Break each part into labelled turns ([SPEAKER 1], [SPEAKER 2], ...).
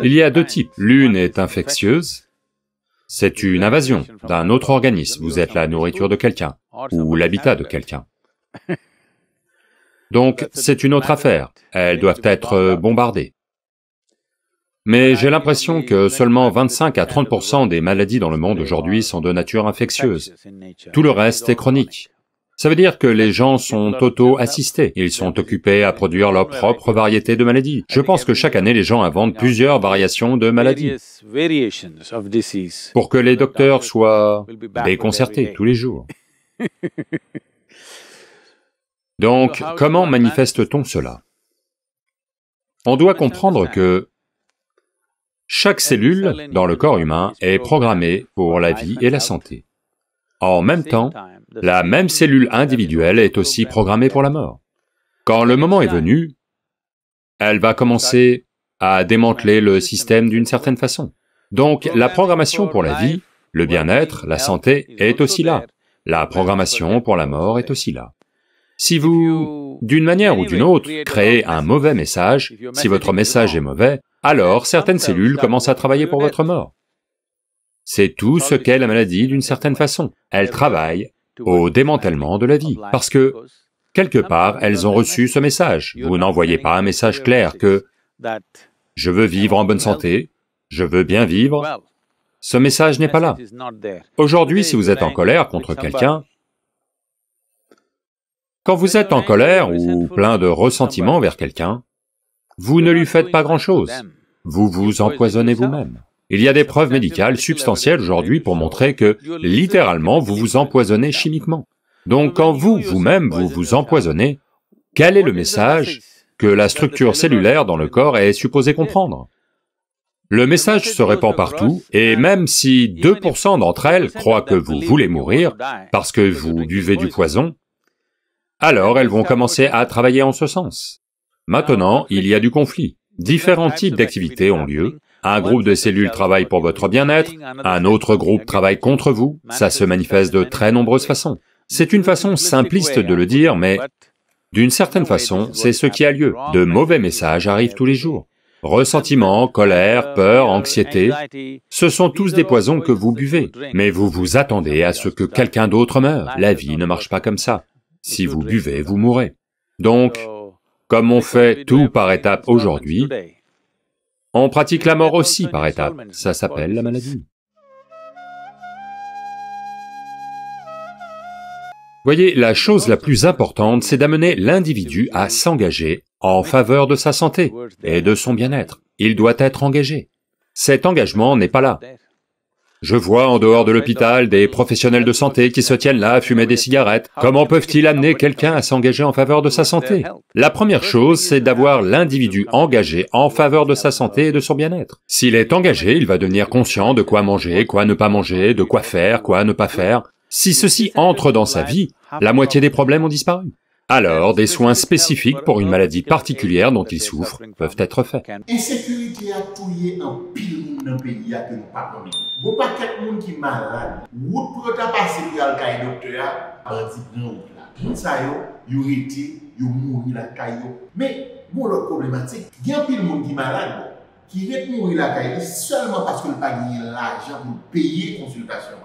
[SPEAKER 1] Il y a deux types. L'une est infectieuse, c'est une invasion d'un autre organisme, vous êtes la nourriture de quelqu'un, ou l'habitat de quelqu'un. Donc c'est une autre affaire, elles doivent être bombardées. Mais j'ai l'impression que seulement 25 à 30% des maladies dans le monde aujourd'hui sont de nature infectieuse. Tout le reste est chronique. Ça veut dire que les gens sont auto-assistés, ils sont occupés à produire leur propre variété de maladies. Je pense que chaque année, les gens inventent plusieurs variations de maladies pour que les docteurs soient déconcertés tous les jours. Donc, comment manifeste-t-on cela? On doit comprendre que chaque cellule dans le corps humain est programmée pour la vie et la santé. En même temps, la même cellule individuelle est aussi programmée pour la mort. Quand le moment est venu, elle va commencer à démanteler le système d'une certaine façon. Donc la programmation pour la vie, le bien-être, la santé est aussi là. La programmation pour la mort est aussi là. Si vous, d'une manière ou d'une autre, créez un mauvais message, si votre message est mauvais, alors certaines cellules commencent à travailler pour votre mort. C'est tout ce qu'est la maladie d'une certaine façon. Elle travaille au démantèlement de la vie, parce que, quelque part, elles ont reçu ce message. Vous n'envoyez pas un message clair que « je veux vivre en bonne santé, je veux bien vivre », ce message n'est pas là. Aujourd'hui, si vous êtes en colère contre quelqu'un, quand vous êtes en colère ou plein de ressentiment vers quelqu'un, vous ne lui faites pas grand-chose, vous vous empoisonnez vous-même. Il y a des preuves médicales substantielles aujourd'hui pour montrer que, littéralement, vous vous empoisonnez chimiquement. Donc quand vous-même, vous vous empoisonnez, quel est le message que la structure cellulaire dans le corps est supposée comprendre? Le message se répand partout, et même si 2% d'entre elles croient que vous voulez mourir parce que vous buvez du poison, alors elles vont commencer à travailler en ce sens. Maintenant, il y a du conflit. Différents types d'activités ont lieu. Un groupe de cellules travaille pour votre bien-être, un autre groupe travaille contre vous, ça se manifeste de très nombreuses façons. C'est une façon simpliste de le dire, mais d'une certaine façon, c'est ce qui a lieu. De mauvais messages arrivent tous les jours. Ressentiment, colère, peur, anxiété, ce sont tous des poisons que vous buvez, mais vous vous attendez à ce que quelqu'un d'autre meure. La vie ne marche pas comme ça. Si vous buvez, vous mourrez. Donc, comme on fait tout par étapes aujourd'hui, on pratique la mort aussi par étapes, ça s'appelle la maladie. Voyez, la chose la plus importante, c'est d'amener l'individu à s'engager en faveur de sa santé et de son bien-être. Il doit être engagé. Cet engagement n'est pas là. Je vois en dehors de l'hôpital des professionnels de santé qui se tiennent là à fumer des cigarettes. Comment peuvent-ils amener quelqu'un à s'engager en faveur de sa santé? La première chose, c'est d'avoir l'individu engagé en faveur de sa santé et de son bien-être. S'il est engagé, il va devenir conscient de quoi manger, quoi ne pas manger, de quoi faire, quoi ne pas faire. Si ceci entre dans sa vie, la moitié des problèmes ont disparu. Alors, des soins spécifiques pour une maladie particulière dont il souffre peuvent être faits.
[SPEAKER 2] Insécurité a tué un pile monde dans le pays que nous pas connu. Bon pas quelqu'un qui malade, route pour ta passer pour aller caille docteur, bandi prend route là. Moun sa yo été, yo mouri la caille. Mais bon l'autre problématique, il y a pile monde qui malade qui rete mourir la caille seulement parce qu'il pas gagné l'argent pour payer consultation.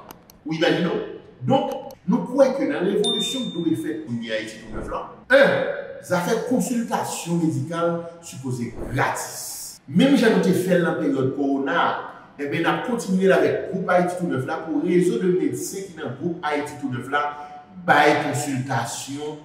[SPEAKER 2] Oui ben non. Donc nous croyons que dans l'évolution que nous avons faite pour Haïti tout neuf là, ça fait consultation médicale supposée gratis. Même si nous avons fait dans la période Corona, eh bien, nous avons continué avec le groupe Haïti tout neuf là pour réseau de médecins qui dans le groupe Haïti tout neuf là, bail consultation